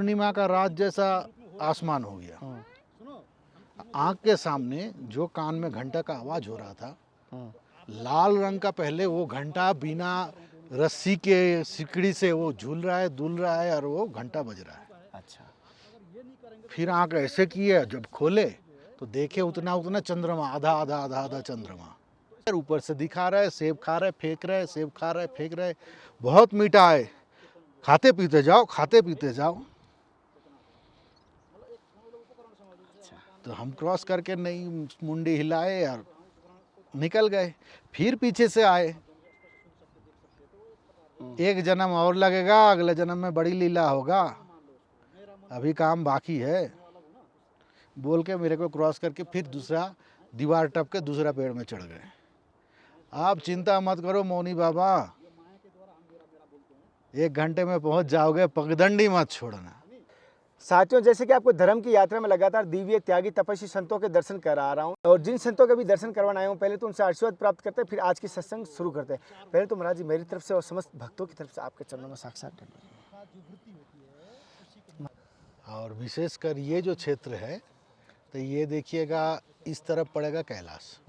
पूर्णिमा का रात जैसा आसमान हो गया। आंख के सामने जो कान में घंटा का आवाज हो रहा था, लाल रंग का, पहले वो घंटा बिना रस्सी के सिकड़ी से वो झूल रहा है, दुल रहा है और वो घंटा बज रहा है। अच्छा। फिर आंख ऐसे किए, जब खोले तो देखे उतना उतना चंद्रमा, आधा आधा आधा आधा चंद्रमा ऊपर से दिखा रहा है। सेब खा रहे, फेंक रहे, सेब खा रहे, फेंक रहे। बहुत मीठा है, खाते पीते जाओ, खाते पीते जाओ। तो हम क्रॉस करके नहीं मुंडी हिलाए और निकल गए। फिर पीछे से आए, एक जन्म और लगेगा, अगले जन्म में बड़ी लीला होगा, अभी काम बाकी है बोल के मेरे को क्रॉस करके फिर दूसरा दीवार टप के दूसरा पेड़ में चढ़ गए। आप चिंता मत करो मौनी बाबा, 1 घंटे में पहुंच जाओगे, पगडंडी मत छोड़ना। साथियों, जैसे कि आपको धर्म की यात्रा में लगातार दिव्य त्यागी तपस्वी संतों के दर्शन करा रहा हूँ, और जिन संतों के भी दर्शन करवाने आया हूँ, पहले तो उनसे आशीर्वाद प्राप्त करते हैं, फिर आज की सत्संग शुरू करते हैं। पहले तो महाराज जी मेरी तरफ से और समस्त भक्तों की तरफ से आपके चरणों में साक्षात दंडवत। और विशेषकर ये जो क्षेत्र है, तो ये देखिएगा इस तरफ पड़ेगा कैलाश,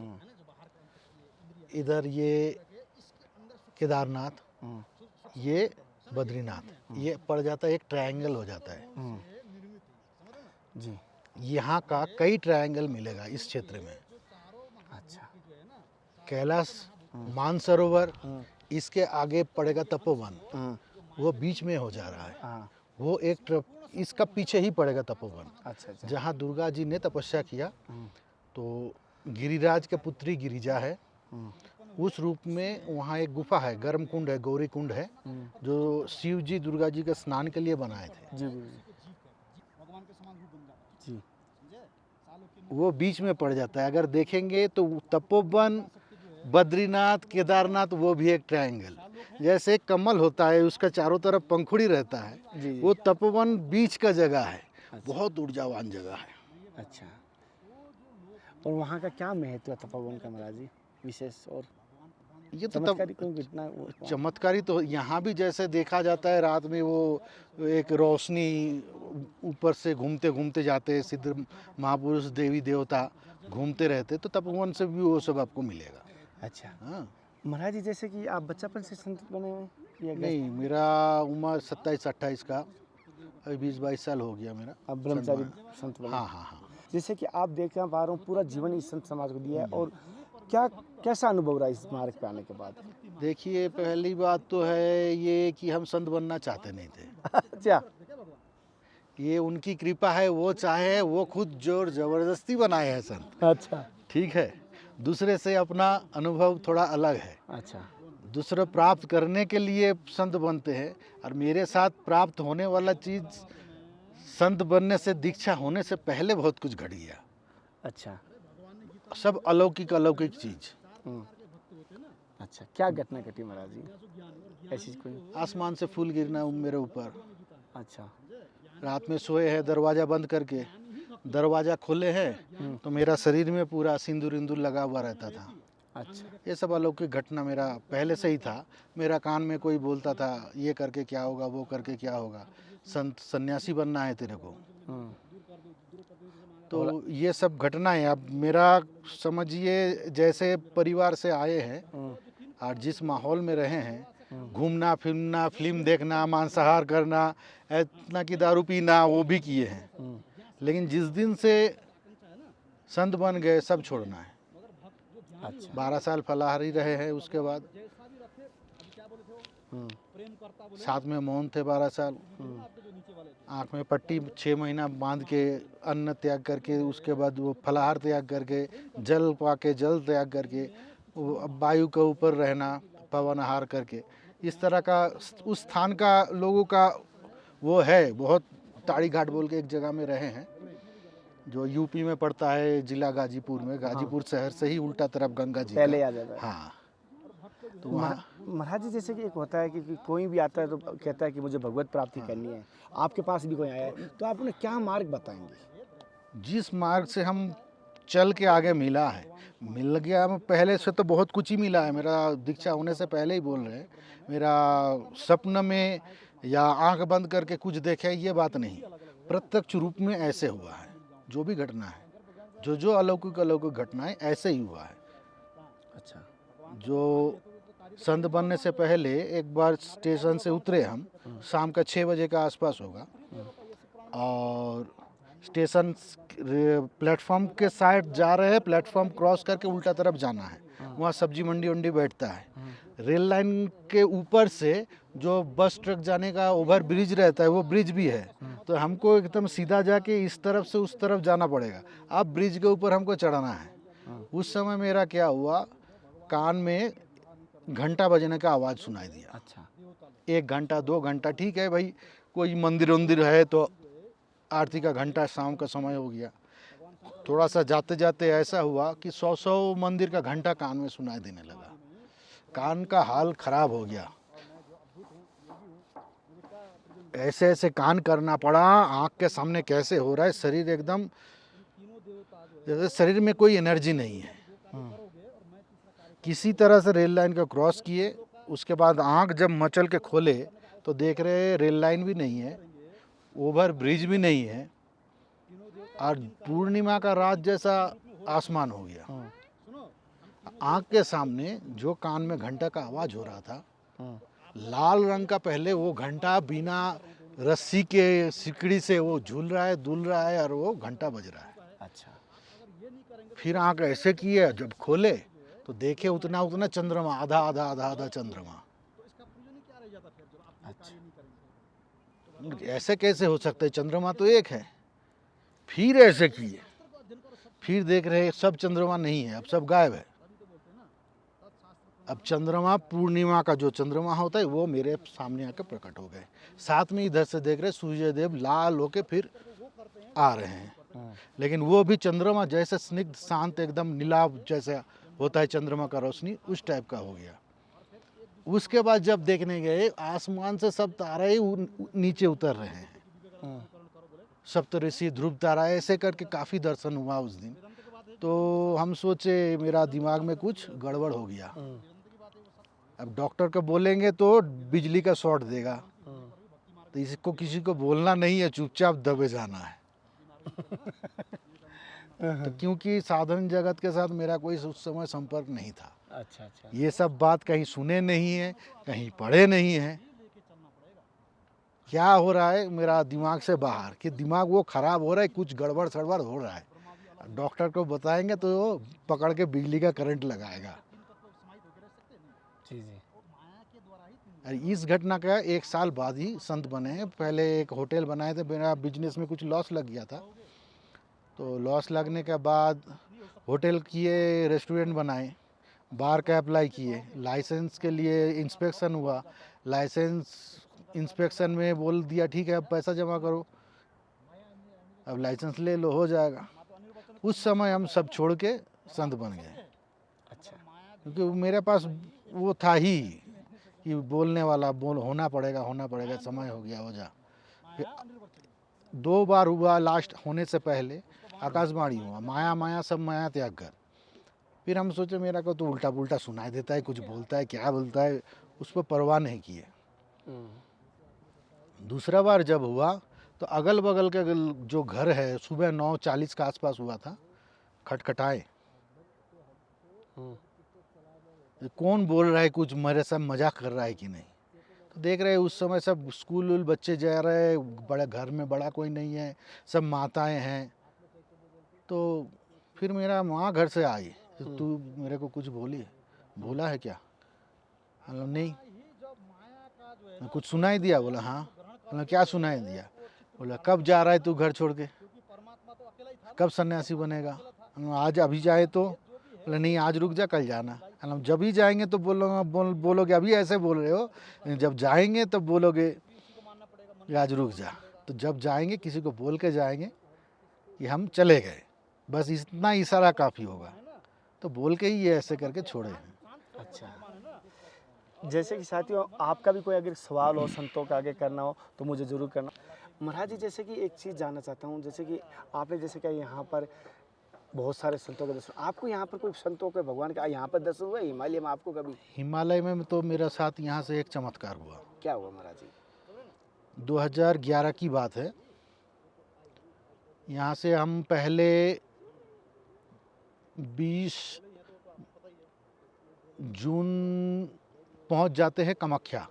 इधर ये केदारनाथ, ये बद्रीनाथ, ये पड़ जाता है, एक ट्रायंगल हो जाता है जी। यहाँ का कई ट्रायंगल मिलेगा इस क्षेत्र में। अच्छा। कैलाश, मानसरोवर, इसके आगे पड़ेगा तपोवन, वो बीच में हो जा रहा है। वो एक इसका पीछे ही पड़ेगा तपोवन। अच्छा। जहाँ दुर्गा जी ने तपस्या किया, तो गिरिराज के पुत्री गिरिजा है, उस रूप में वहाँ एक गुफा है, गर्म कुंड है, गौरी कुंड है, जो शिव जी दुर्गा जी के स्नान के लिए बनाए थे। जी। वो बीच में पड़ जाता है। अगर देखेंगे तो तपोवन, बद्रीनाथ, केदारनाथ, वो भी एक ट्रायंगल, जैसे एक कमल होता है, उसका चारों तरफ पंखुड़ी रहता है जी। वो तपोवन बीच का जगह है। अच्छा। बहुत ऊर्जावान जगह है। अच्छा। और वहाँ का क्या महत्व है तपोवन का महाराज जी, विशेष? और ये तो चमत्कारी कोई घटना? चमत्कारी तो यहाँ भी जैसे देखा जाता है, रात में वो एक रोशनी ऊपर से घूमते घूमते जाते, सिद्ध महापुरुष देवी देवता घूमते रहते, तो तपोवन से भी वो सब आपको मिलेगा। अच्छा। हाँ महाराज जी, जैसे कि आप बच्चापन से संत बने हुए? नहीं, मेरा उम्र 27-28 का, अभी 20-22 साल हो गया मेरा। आप ब्रह्मचारी संत बने? हाँ। जैसे कि आप देख पा रहे हो, पूरा जीवन इस संत समाज को दिया है, और क्या कैसा अनुभव रहा इस मार्ग पे आने के बाद? देखिए, पहली बात तो है ये कि हम संत बनना चाहते नहीं थे। अच्छा। ये उनकी कृपा है, वो चाहे, वो खुद जोर जबरदस्ती बनाए हैं संत। अच्छा। ठीक है, दूसरे से अपना अनुभव थोड़ा अलग है। अच्छा। दूसरे प्राप्त करने के लिए संत बनते हैं, और मेरे साथ प्राप्त होने वाला चीज़ संत बनने से, दीक्षा होने से पहले बहुत कुछ घट गया। अच्छा। सब अलौकिक अलौकिक चीज़। अच्छा, क्या घटना घटी महाराज जी, ऐसी कोई? आसमान से फूल गिरना मेरे ऊपर। अच्छा। रात में सोए हैं दरवाज़ा बंद करके, दरवाज़ा खोले हैं तो मेरा शरीर में पूरा सिंदूर इंदूर लगा हुआ रहता था। अच्छा। ये सब अलौकिक घटना मेरा पहले से ही था। मेरा कान में कोई बोलता था, ये करके क्या होगा, वो करके क्या होगा, संत सन्यासी बनना है तेरे को। तो ये सब घटनाएं, अब मेरा समझिए जैसे परिवार से आए हैं और जिस माहौल में रहे हैं, घूमना फिरना, फिल्म देखना, मांसाहार करना, इतना की दारू पीना, वो भी किए हैं। लेकिन जिस दिन से संत बन गए, सब छोड़ना है। अच्छा। 12 साल फलाहारी रहे हैं, उसके बाद साथ में मौन थे 12 साल, आँख में पट्टी 6 महीना बांध के, अन्न त्याग करके, उसके बाद वो फलाहार त्याग करके, जल पाके, जल त्याग करके, वो वायु के ऊपर रहना, पवन आहार करके, इस तरह का उस स्थान का लोगों का वो है। बहुत ताड़ी घाट बोल के एक जगह में रहे हैं, जो यूपी में पड़ता है, जिला गाजीपुर में। गाजीपुर शहर से ही उल्टा तरफ गंगा जी पहले आ जाता है। हाँ, तो वहाँ महाराज जी, जैसे कि एक होता है कि कोई भी आता है तो कहता है कि मुझे भगवत प्राप्ति करनी है, आपके पास भी कोई आया है, तो आप उन्हें क्या मार्ग बताएंगे? जिस मार्ग से हम चल के आगे मिला है, मिल गया। पहले से तो बहुत कुछ ही मिला है। मेरा दीक्षा होने से पहले ही बोल रहे हैं, मेरा सपन में या आंख बंद करके कुछ देखे, ये बात नहीं, प्रत्यक्ष रूप में ऐसे हुआ है। जो भी घटना है, जो अलौकिक अलौकिक घटनाएं ऐसे ही हुआ है। अच्छा। जो संत बनने से पहले एक बार स्टेशन से उतरे हम, शाम का 6 बजे का आसपास होगा, और स्टेशन प्लेटफॉर्म के साइड जा रहे हैं, प्लेटफॉर्म क्रॉस करके उल्टा तरफ जाना है, वहाँ सब्जी मंडी वंडी बैठता है। रेल लाइन के ऊपर से जो बस ट्रक जाने का ओवर ब्रिज रहता है, वो ब्रिज भी है, तो हमको एकदम सीधा जाके इस तरफ से उस तरफ जाना पड़ेगा। अब ब्रिज के ऊपर हमको चढ़ना है। उस समय मेरा क्या हुआ, कान में घंटा बजने का आवाज़ सुनाई दिया। अच्छा। 1 घंटा 2 घंटा ठीक है भाई, कोई मंदिर वंदिर है तो आरती का घंटा, शाम का समय हो गया। थोड़ा सा जाते जाते ऐसा हुआ कि 100 मंदिर का घंटा कान में सुनाई देने लगा। कान का हाल खराब हो गया, ऐसे ऐसे कान करना पड़ा, आँख के सामने कैसे हो रहा है, शरीर एकदम, जैसे शरीर में कोई एनर्जी नहीं है। किसी तरह से रेल लाइन को क्रॉस किए, उसके बाद आँख जब मचल के खोले तो देख रहे रेल लाइन भी नहीं है, ओवर ब्रिज भी नहीं है, और पूर्णिमा का रात जैसा आसमान हो गया। आँख के सामने जो कान में घंटा का आवाज़ हो रहा था, लाल रंग का, पहले वो घंटा बिना रस्सी के सिकड़ी से वो झूल रहा है, दुल रहा है, और वो घंटा बज रहा है। अच्छा। फिर आँख ऐसे किए, जब खोले तो देखे उतना उतना चंद्रमा, आधा आधा आधा आधा चंद्रमा। अच्छा। ऐसे कैसे हो सकता है, चंद्रमा तो एक है। फिर ऐसे किए, फिर देख रहे सब चंद्रमा नहीं है, अब सब गायब है। अब चंद्रमा, पूर्णिमा का जो चंद्रमा होता है वो मेरे सामने आके प्रकट हो गए। साथ में इधर से देख रहे सूर्य देव लाल होके फिर आ रहे हैं, लेकिन वो भी चंद्रमा जैसे स्निग्ध शांत एकदम नीलाभ जैसे होता है चंद्रमा का रोशनी, उस टाइप का हो गया। उसके बाद जब देखने गए, आसमान से सब तारे ही नीचे उतर रहे हैं, सप्तऋषि, ध्रुव तारा, ऐसे करके काफ़ी दर्शन हुआ उस दिन। तो हम सोचे मेरा दिमाग में कुछ गड़बड़ हो गया। अब डॉक्टर को बोलेंगे तो बिजली का शॉट देगा, तो इसको किसी को बोलना नहीं है, चुपचाप दबे जाना है। तो क्योंकि साधारण जगत के साथ मेरा कोई उस समय संपर्क नहीं था। अच्छा। अच्छा। ये सब बात कहीं सुने नहीं है, कहीं पढ़े नहीं है। क्या हो रहा है मेरा दिमाग से बाहर, कि दिमाग वो खराब हो रहा है, कुछ गड़बड़ सड़बड़ हो रहा है। डॉक्टर को बताएंगे तो वो पकड़ के बिजली का करंट लगाएगा। जी जी। और इस घटना का 1 साल बाद ही संत बने हैं। पहले एक होटल बनाए थे, मेरा बिजनेस में कुछ लॉस लग गया था, तो लॉस लगने के बाद होटल किए, रेस्टोरेंट बनाए, बार का अप्लाई किए, लाइसेंस के लिए इंस्पेक्शन हुआ, लाइसेंस इंस्पेक्शन में बोल दिया ठीक है अब पैसा जमा करो, अब लाइसेंस ले लो, हो जाएगा। उस समय हम सब छोड़ के संत बन गए। अच्छा। क्योंकि मेरे पास वो था ही कि बोलने वाला, होना पड़ेगा, समय हो गया, हो जा। फिर 2 बार हुआ, लास्ट होने से पहले आकाशवाणी हुआ, माया माया सब माया त्याग कर। फिर हम सोचे मेरा को तो उल्टा पुल्टा सुनाई देता है, कुछ बोलता है, क्या बोलता है, उस पर परवाह नहीं किए। दूसरा बार जब हुआ तो अगल बगल के जो घर है, सुबह 9:40 के आसपास हुआ था, खटखटाए, कौन बोल रहा है, कुछ मेरे साथ मजाक कर रहा है कि नहीं। तो देख रहे उस समय सब स्कूल बच्चे जा रहे, बड़े घर में बड़ा कोई नहीं है, सब माताएं हैं। तो फिर मेरा माँ घर से आई, तू मेरे को कुछ बोला है क्या? नहीं। कुछ सुनाई दिया? बोला हाँ। बोला क्या सुनाई दिया? बोला कब जा रहा है तू घर छोड़ के, कब सन्यासी बनेगा? आज अभी जाए तो? बोला नहीं आज रुक जा, कल जाना। जब ही जाएंगे तो बोलोगे अभी ऐसे बोल रहे हो, जब जाएंगे तब बोलोगे आज रुक जा। तो जब जाएंगे किसी को बोल के जाएंगे कि हम चले गए, बस इतना इशारा काफ़ी होगा। तो बोल के ही ये ऐसे करके छोड़े हैं। अच्छा। जैसे कि साथियों, आपका भी कोई अगर सवाल हो संतों के आगे करना हो तो मुझे ज़रूर करना। महाराज जी, जैसे कि एक चीज़ जानना चाहता हूँ, जैसे कि आपने जैसे कि यहाँ पर बहुत सारे संतों के दर्शन, आपको यहाँ पर कोई संतों के भगवान का यहाँ पर दर्शन हुआ हिमालय में आपको कभी? हिमालय में तो मेरा साथ यहाँ से एक चमत्कार हुआ। क्या हुआ महाराज जी? 2011 की बात है। यहाँ से हम पहले 20 जून पहुँच जाते हैं कामाख्या।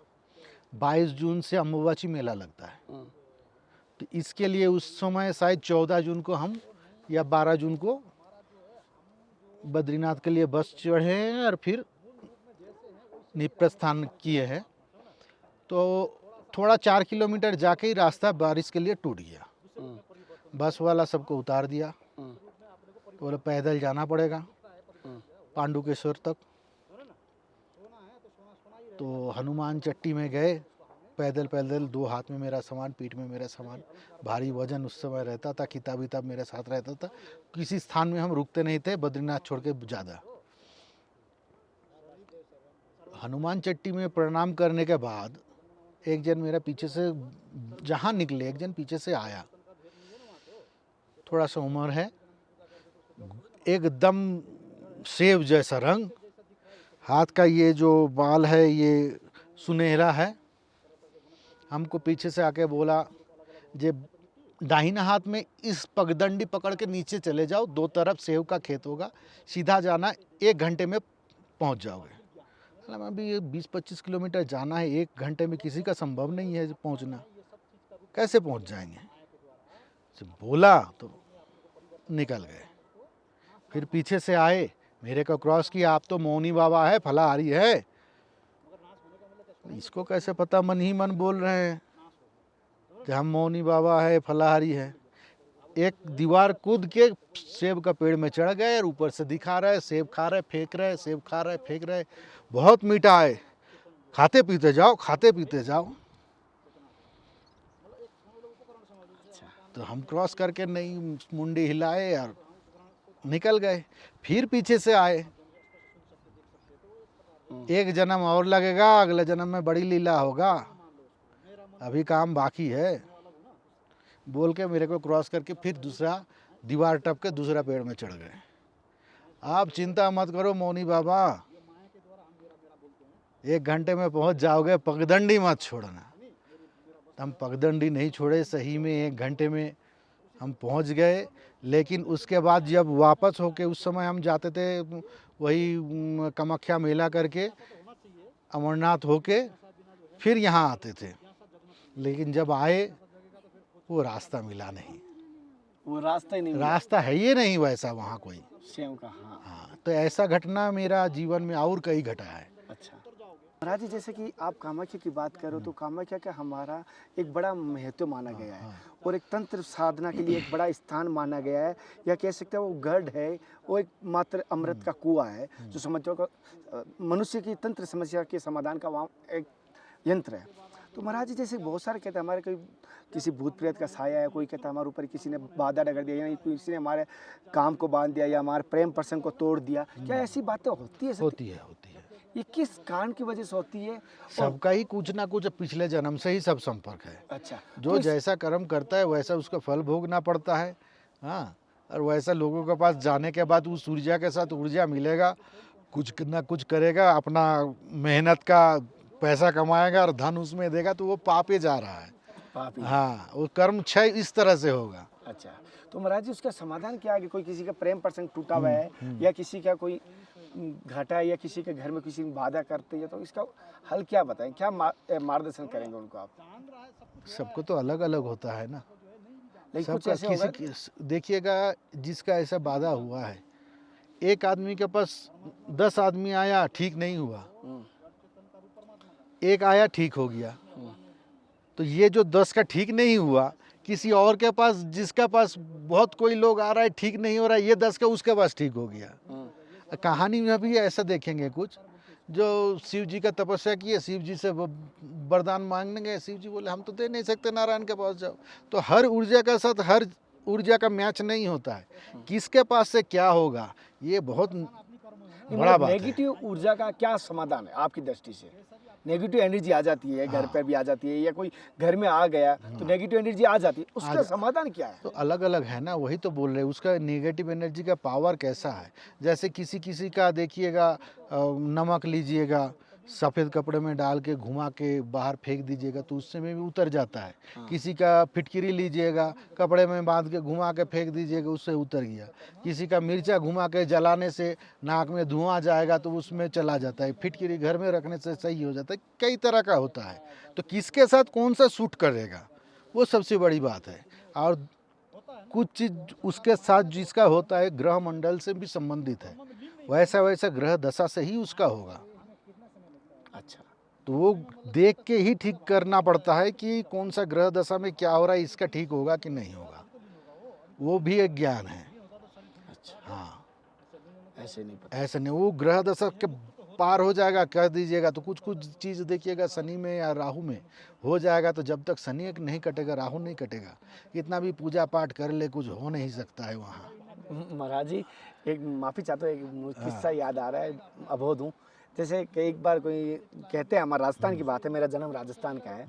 22 जून से अम्बुबाची मेला लगता है। तो इसके लिए उस समय शायद 14 जून को हम या 12 जून को बद्रीनाथ के लिए बस चढ़े हैं और फिर प्रस्थान किए हैं। तो थोड़ा 4 किलोमीटर जाके ही रास्ता बारिश के लिए टूट गया। बस वाला सबको उतार दिया, तो बोले पैदल जाना पड़ेगा पांडुकेश्वर तक। तो हनुमान चट्टी में गए पैदल पैदल, 2 हाथ में मेरा सामान, पीठ में मेरा सामान, भारी वजन उस समय रहता था, किताब विताब मेरे साथ रहता था। किसी स्थान में हम रुकते नहीं थे बद्रीनाथ छोड़ के ज़्यादा। हनुमान चट्टी में प्रणाम करने के बाद एक जन मेरा पीछे से, जहाँ निकले एक जन पीछे से आया, थोड़ा सा उम्र है, एकदम सेब जैसा रंग, हाथ का ये जो बाल है ये सुनहरा है। हमको पीछे से आके बोला, जे दाहिना हाथ में इस पगडंडी पकड़ के नीचे चले जाओ, 2 तरफ सेब का खेत होगा, सीधा जाना, 1 घंटे में पहुंच जाओगे। मतलब अभी 20-25 किलोमीटर जाना है, 1 घंटे में किसी का संभव नहीं है पहुंचना, कैसे पहुंच जाएंगे। जब बोला तो निकल गए। फिर पीछे से आए, मेरे को क्रॉस किया, आप तो मौनी बाबा है, फलाहारी है। इसको कैसे पता, मन ही मन बोल रहे हैं कि हम मौनी बाबा है, फलाहारी है। एक दीवार कूद के सेब का पेड़ में चढ़ गए और ऊपर से दिखा रहे, सेब खा रहे, फेंक रहे, सेब खा रहे, फेंक रहे, बहुत मीठा है, खाते पीते जाओ, खाते पीते जाओ। तो हम क्रॉस करके नहीं, मुंडी हिलाए और निकल गए। फिर पीछे से आए, 1 जन्म और लगेगा, अगले जन्म में बड़ी लीला होगा, अभी काम बाकी है, बोल के मेरे को क्रॉस करके फिर दूसरा दीवार टप के दूसरा पेड़ में चढ़ गए। आप चिंता मत करो मौनी बाबा, 1 घंटे में पहुंच जाओगे, पगडंडी मत छोड़ना। हम पगडंडी नहीं छोड़े, सही में 1 घंटे में हम पहुंच गए। लेकिन उसके बाद जब वापस होके, उस समय हम जाते थे वही कामाख्या मेला करके, अमरनाथ होके फिर यहाँ आते थे। लेकिन जब आए वो रास्ता मिला नहीं, वो रास्ता ही नहीं मिला। रास्ता है ये नहीं वैसा वहाँ कोई सेव का। हाँ हाँ, तो ऐसा घटना मेरा जीवन में और कई घटा है। अच्छा महाराज जी, जैसे कि आप कामाख्या की बात करो तो कामाख्या का हमारा एक बड़ा महत्व माना गया है और एक तंत्र साधना के लिए एक बड़ा स्थान माना गया है, या कह सकते हैं वो गढ़ है, वो एक मात्र अमृत का कुआं है जो समस्या का, मनुष्य की तंत्र समस्या के समाधान का वहाँ एक यंत्र है। तो महाराज जी, जैसे बहुत सारे कहते हैं हमारे कोई किसी भूत प्रेत का साया है, कोई कहता है हमारे ऊपर किसी ने बाधा डगर दिया, या किसी ने हमारे काम को बांध दिया, या हमारे प्रेम प्रसंग को तोड़ दिया, क्या ऐसी बातें होती है? होती है, होती है। ये किस कारण की वजह से होती है? सबका ही कुछ ना कुछ पिछले जन्म से ही सब संपर्क है। अच्छा, जो जैसा कर्म करता है वैसा उसका फल भोगना पड़ता है। हाँ, और वैसा लोगों के पास जाने के बाद उस ऊर्जा के साथ ऊर्जा मिलेगा, कुछ ना कुछ करेगा, अपना मेहनत का पैसा कमाएगा और धन उसमें देगा, तो वो पापे जा रहा है। पापी। हाँ, वो कर्म क्षय इस तरह से होगा। अच्छा, तो महाराज जी उसका समाधान क्या है? कोई किसी का प्रेम प्रसंग टूटा हुआ है, या किसी का कोई घाटा है, या किसी के घर में किसी ने बाधा करते है, तो इसका हल क्या बताएं, क्या मार्गदर्शन करेंगे उनको आप? सबको तो अलग अलग होता है ना, लेकिन कुछ सबका ऐसे किसी देखिएगा, जिसका ऐसा बाधा हुआ है, एक आदमी के पास 10 आदमी आया, ठीक नहीं हुआ, एक आया ठीक हो गया। तो ये जो 10 का ठीक नहीं हुआ, किसी और के पास, जिसका पास बहुत कोई लोग आ रहा है, ठीक नहीं हो रहा है, ये 10 का उसके पास ठीक हो गया। कहानी में भी ऐसा देखेंगे कुछ, जो शिव जी का तपस्या किए, शिव जी से वरदान मांगेंगे, शिव जी बोले हम तो दे नहीं सकते, नारायण के पास जाओ। तो हर ऊर्जा का साथ हर ऊर्जा का मैच नहीं होता है, किसके पास से क्या होगा, ये बहुत बड़ा बात है। नेगेटिव ऊर्जा का क्या समाधान है आपकी दृष्टि से? नेगेटिव एनर्जी आ जाती है, घर पर भी आ जाती है, या कोई घर में आ गया तो नेगेटिव एनर्जी आ जाती है, उसका समाधान क्या है? तो अलग अलग है ना, वही तो बोल रहे हैं, उसका नेगेटिव एनर्जी का पावर कैसा है। जैसे किसी किसी का देखिएगा, नमक लीजिएगा, सफ़ेद कपड़े में डाल के घुमा के बाहर फेंक दीजिएगा तो उससे में भी उतर जाता है। हाँ। किसी का फिटकिरी लीजिएगा, कपड़े में बांध के घुमा के फेंक दीजिएगा, उससे उतर गया। किसी का मिर्चा घुमा के जलाने से नाक में धुआं जाएगा तो उसमें चला जाता है। फिटकिरी घर में रखने से सही हो जाता है। कई तरह का होता है, तो किसके साथ कौन सा सूट करेगा वो सबसे बड़ी बात है। और कुछ चीज़ उसके साथ जिसका होता है ग्रह मंडल से भी संबंधित है, वैसा वैसा ग्रह दशा से ही उसका होगा। अच्छा, तो वो देख के ही ठीक करना पड़ता है कि कौन सा ग्रह दशा में क्या हो रहा है, इसका ठीक होगा कि नहीं होगा। वो भी एक ज्ञान है। अच्छा, हाँ, ऐसे नहीं पता। ऐसा नहीं वो ग्रह दशा के पार हो जाएगा कह दीजिएगा तो कुछ कुछ चीज़ देखिएगा शनि में या राहु में हो जाएगा, तो जब तक शनि नहीं कटेगा राहु नहीं कटेगा, कितना भी पूजा पाठ कर ले कुछ हो नहीं सकता है वहाँ। महाराज जी, एक माफ़ी चाहता हूँ, एक मुझे किस्सा याद आ रहा है, अबोध हूँ। जैसे कि एक बार कोई कहते हैं, हमारा राजस्थान की बात है, मेरा जन्म राजस्थान का है।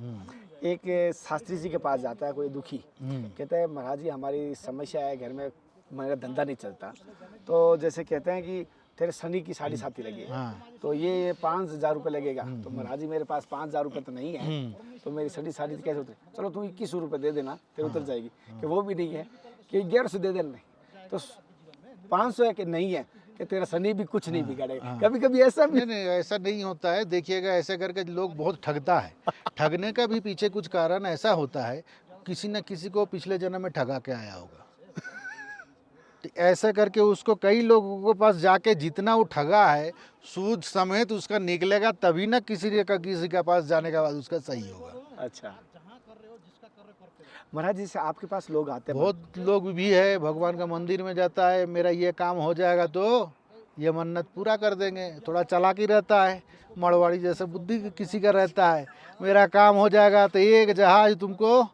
एक शास्त्री जी के पास जाता है कोई दुखी, कहता है महाराज जी हमारी समस्या है, घर में मेरा धंधा नहीं चलता। तो जैसे कहते हैं कि तेरे शनि की साढ़े साथी लगी है, तो ये 5,000 रुपये लगेगा। तो महाराज जी मेरे पास 5,000 रुपये तो नहीं है, तो मेरी साढ़े साथी कैसे होते, चलो तुम 2100 रुपये दे देना, तेरे उतर जाएगी। कि वो भी नहीं है, कि 1100 दे देना, तो 500 है कि नहीं है, कि तेरा शनि भी कुछ नहीं बिगाड़ेगा। कभी कभी ऐसा भी नहीं ऐसा नहीं होता है। देखिएगा ऐसे करके लोग बहुत ठगता है। ठगने का भी पीछे कुछ कारण ऐसा होता है, किसी न किसी को पिछले जन्म में ठगा के आया होगा। तो ऐसा करके उसको कई लोगों के पास जाके जितना वो ठगा है सूद समेत उसका निकलेगा, तभी ना किसी के पास जाने के बाद उसका सही होगा। अच्छा महाराज जी, से आपके पास लोग आते हैं, बहुत लोग भी है भगवान का मंदिर में जाता है, मेरा ये काम हो जाएगा तो ये मन्नत पूरा कर देंगे। थोड़ा चालाकी रहता है, मड़वाड़ी जैसा बुद्धि किसी का रहता है, मेरा काम हो जाएगा तो एक जहाज तुमको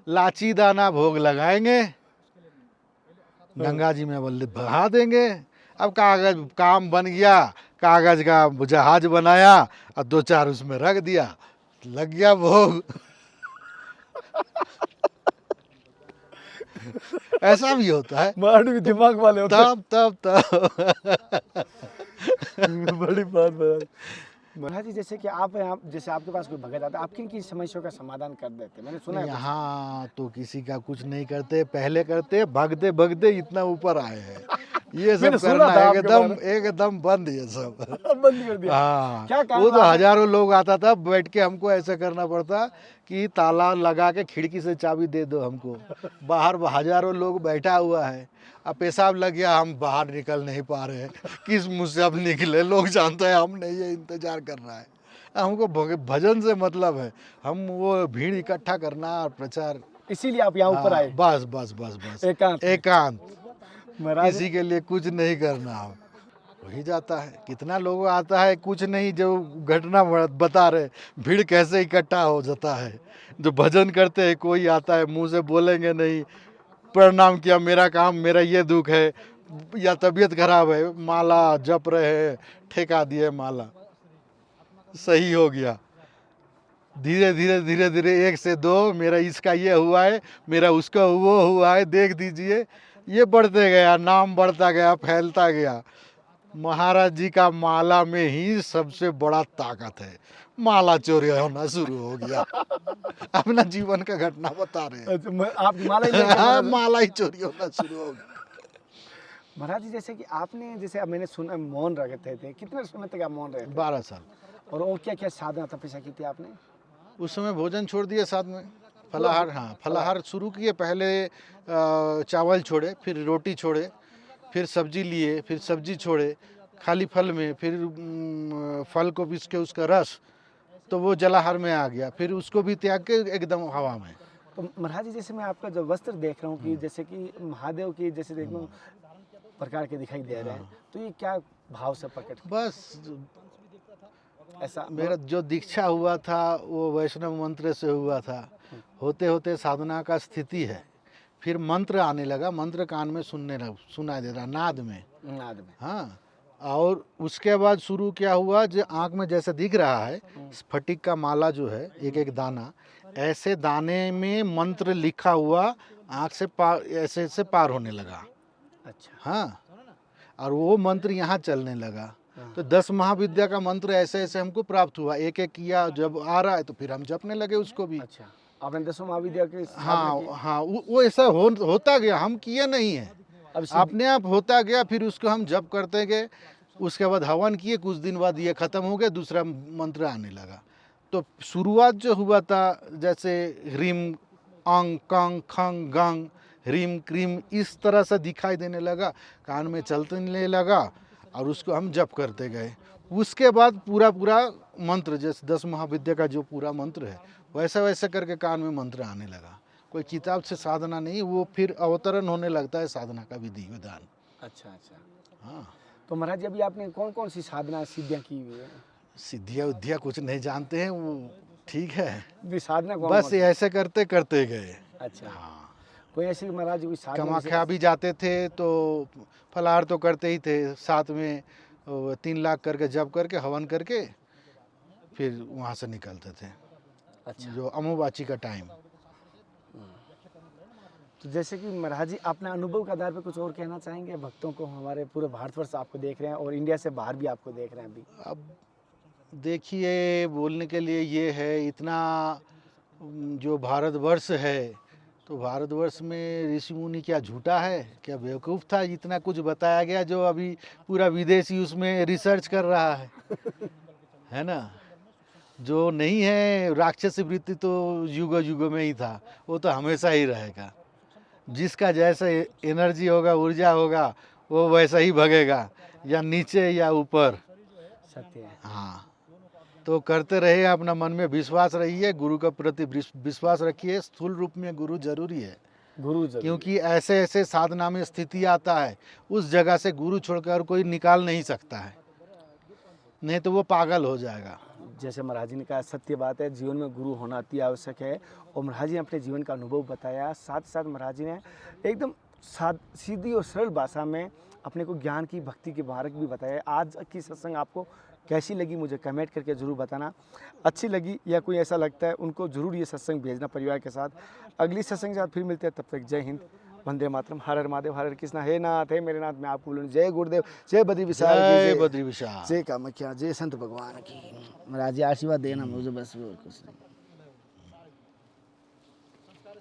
लाची दाना भोग लगाएंगे, गंगा जी में बल्ले बहा देंगे। अब कागज काम बन गया, कागज का जहाज बनाया और 2-4 उसमें रख दिया, लग गया भोग। ऐसा भी होता है। महाराज भी दिमाग वाले होते हैं। तब बड़ी बात महाराज। महाराज जी, जैसे कि आप यहाँ, जैसे आपके पास कोई भगत आता है, आप किन किन समस्याओं का समाधान कर देते हैं? मैंने सुना है कुछ। यहाँ तो किसी का कुछ नहीं करते, पहले करते, भगते भगते इतना ऊपर आए हैं। ये सब मैंने सुना करना था आपके एकदम बारे एकदम बंद ये सब। बंद कर दिया। हाँ, क्या कारण वो तो रहा? हजारों लोग आता था, बैठ के हमको ऐसा करना पड़ता कि ताला लगा के खिड़की से चाबी दे दो हमको। बाहर हजारों लोग बैठा हुआ है, अब पेशाब लग गया, हम बाहर निकल नहीं पा रहे हैं, किस मुँह से अब निकले, लोग जानते हैं हम नहीं, ये इंतजार कर रहा है। हमको भजन से मतलब है, हम वो भीड़ इकट्ठा करना और प्रचार, इसीलिए आप यहाँ ऊपर आए। बस बस बस बस एकांत। एकांत, महाराज किसी के लिए कुछ नहीं करना। वही जाता है, कितना लोग आता है, कुछ नहीं, जो घटना बता रहे, भीड़ कैसे इकट्ठा हो जाता है। जो भजन करते हैं, कोई आता है मुंह से बोलेंगे नहीं, प्रणाम किया, मेरा काम, मेरा ये दुख है या तबीयत खराब है, माला जप रहे, ठेका दिए माला, सही हो गया। धीरे धीरे धीरे धीरे 1 से 2, मेरा इसका ये हुआ है, मेरा उसका वो हुआ है, देख दीजिए, ये बढ़ते गया, नाम बढ़ता गया, फैलता गया। महाराज जी का माला में ही सबसे बड़ा ताकत है। माला चोरी होना शुरू हो गया। अपना जीवन का घटना बता रहे हैं। अच्छा, आप माला ही लेके हाँ, माला ही चोरी होना शुरू हो गया। महाराज जी, जैसे कि आपने, जैसे अब मैंने सुना मौन रखते थे, कितने समय तक आप मौन रहे थे? 12 साल। और क्या क्या साधना तपस्या की थी आपने? उस समय भोजन छोड़ दिया, साथ में फलाहार, हाँ फलाहार शुरू किए। पहले चावल छोड़े, फिर रोटी छोड़े, फिर सब्जी लिए, फिर सब्जी छोड़े, खाली फल में, फिर फल को पीस के उसका रस, तो वो जलाहार में आ गया, फिर उसको भी त्याग के एकदम हवा में। तो महाराज जी, जैसे मैं आपका जो वस्त्र देख रहा हूँ कि जैसे कि महादेव की जैसे देख रहा हूँ प्रकार के दिखाई दे रहे हैं, तो ये क्या भाव से प्रकट? बस ऐसा मेरा जो दीक्षा हुआ था वो वैष्णव मंत्र से हुआ था। होते होते साधना का स्थिति है, फिर मंत्र आने लगा, मंत्र कान में सुनाई दे रहा, नाद में। हाँ, और उसके बाद शुरू क्या हुआ, जो आँख में जैसे दिख रहा है स्फटिक का माला जो है, एक एक दाना, ऐसे दाने में मंत्र लिखा हुआ आँख से पार, ऐसे से पार होने लगा। अच्छा। हाँ, और वो मंत्र यहाँ चलने लगा। तो 10 महाविद्या का मंत्र ऐसे ऐसे हमको प्राप्त हुआ, एक एक किया, जब आ रहा है तो फिर हम जपने लगे उसको भी। अच्छा, आपने 10 महाविद्या की स्थापना हाँ की? हाँ, वो ऐसा होता गया, हम किए नहीं है, अब अपने आप होता गया। फिर उसको हम जप करते गए, उसके बाद हवन किए, कुछ दिन बाद ये खत्म हो गया, दूसरा मंत्र आने लगा। तो शुरुआत जो हुआ था, जैसे ह्रीम अंग कंग खंग गंग ह्रीम क्रीम, इस तरह से दिखाई देने लगा, कान में चलने लगा, और उसको हम जप करते गए। उसके बाद पूरा पूरा मंत्र, जैसे 10 महाविद्या का जो पूरा मंत्र है, वैसा वैसा करके कान में मंत्र आने लगा। कोई किताब से साधना नहीं, वो फिर अवतरण होने लगता है साधना का विधि विधान। अच्छा अच्छा, हाँ, तो महाराज जी अभी आपने कौन कौन सी साधना सिद्धियाँ की हुई है? सिद्धिया उद्धिया कुछ नहीं जानते हैं, वो ठीक है, भी साधना कौन बस कौन सी? ऐसे करते करते गए। अच्छा, हाँ, कोई ऐसी महाराज कोई साधना कामाख्या भी जाते थे तो फलाहार तो करते ही थे, साथ में 3 लाख करके जप करके हवन करके फिर वहाँ से निकलते थे, अच्छा, जो अमावाची का टाइम। तो जैसे कि महाराज जी अपने अनुभव के आधार पर कुछ और कहना चाहेंगे भक्तों को? हमारे पूरे भारतवर्ष आपको देख रहे हैं और इंडिया से बाहर भी आपको देख रहे हैं अभी। अब देखिए, बोलने के लिए ये है, इतना जो भारतवर्ष है, तो भारतवर्ष में ऋषि मुनि क्या झूठा है, क्या बेवकूफ़ था? इतना कुछ बताया गया, जो अभी पूरा विदेशी उसमें रिसर्च कर रहा है ना। जो नहीं है, राक्षसी वृत्ति तो युग युग में ही था, वो तो हमेशा ही रहेगा। जिसका जैसा एनर्जी होगा, ऊर्जा होगा, वो वैसा ही भगेगा, या नीचे या ऊपर। सत्य है। हाँ, तो करते रहे, अपना मन में विश्वास रहिए, गुरु के प्रति विश्वास रखिए। स्थूल रूप में गुरु जरूरी है, गुरु जरूर। क्योंकि ऐसे ऐसे साधना में स्थिति आता है, उस जगह से गुरु छोड़कर कोई निकाल नहीं सकता है, नहीं तो वो पागल हो जाएगा। जैसे महाराज जी ने कहा, सत्य बात है, जीवन में गुरु होना अति आवश्यक है। और महाराज जी ने अपने जीवन का अनुभव बताया, साथ साथ महाराज जी ने एकदम सीधी और सरल भाषा में अपने को ज्ञान की, भक्ति के मार्ग भी बताया। आज की सत्संग आपको कैसी लगी मुझे कमेंट करके ज़रूर बताना। अच्छी लगी या कोई ऐसा लगता है, उनको ज़रूर ये सत्संग भेजना परिवार के साथ। अगली सत्संग के साथ फिर मिलते हैं, तब तक जय हिंद, वंदे मातरम, हर हर महादेव, हर हर कृष्णा। हे नाथ, हे मेरे नाथ, मैं आपको बोलूँ, जय गुरुदेव, जय बद्री विशाल की, जय बद्री विशाल, जय कामाख्या, जय संत भगवान की। महाराज जी आशीर्वाद देना मुझे, बस और कुछ नहीं।